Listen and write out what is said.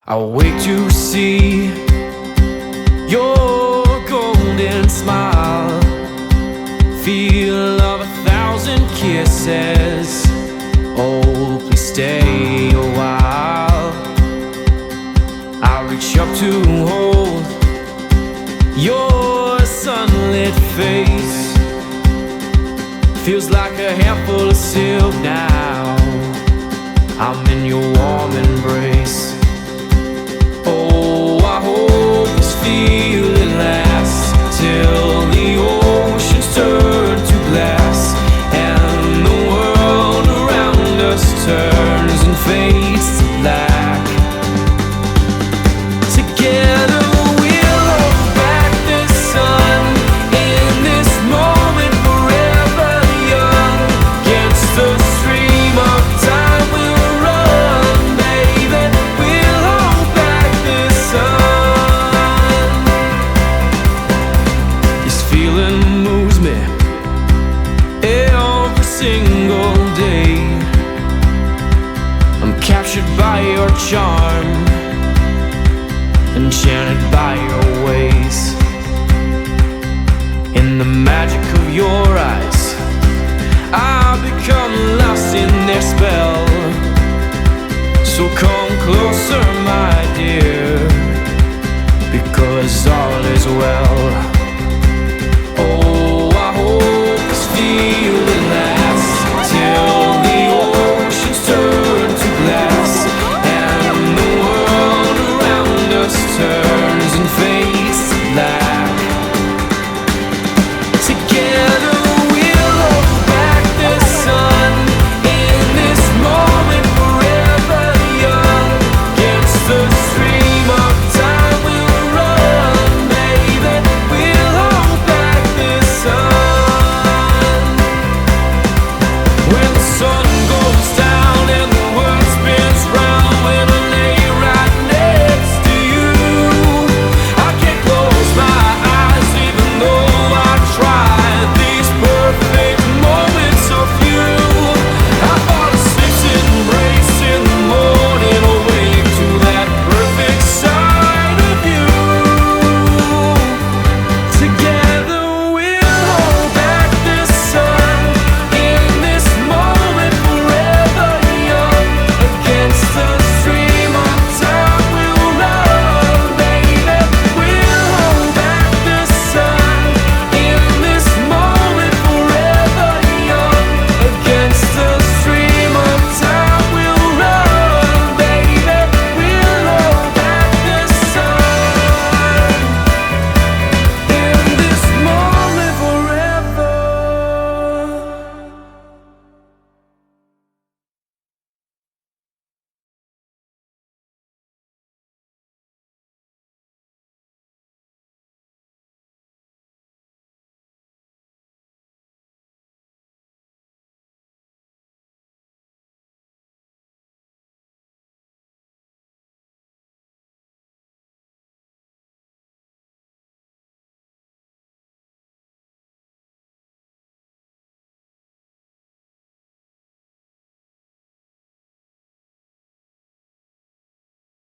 I wait to see your golden smile, feel of 1,000 kisses. Oh, please stay a while. I reach up to hold your sunlit face. Feels like a handful of silk now. I'm in your warm embrace. Oh, I hope this feeling lasts till the oceans turn to glass and the world around us turns and fades to black. Together we'll hold back the sun in this moment, forever young. Against the stream of time we'll run, baby. We'll hold back the sun. This feeling moves me every single day. I'm captured by your charm, enchanted by your ways. In the magic of your eyes, I've become lost in their spell. So come closer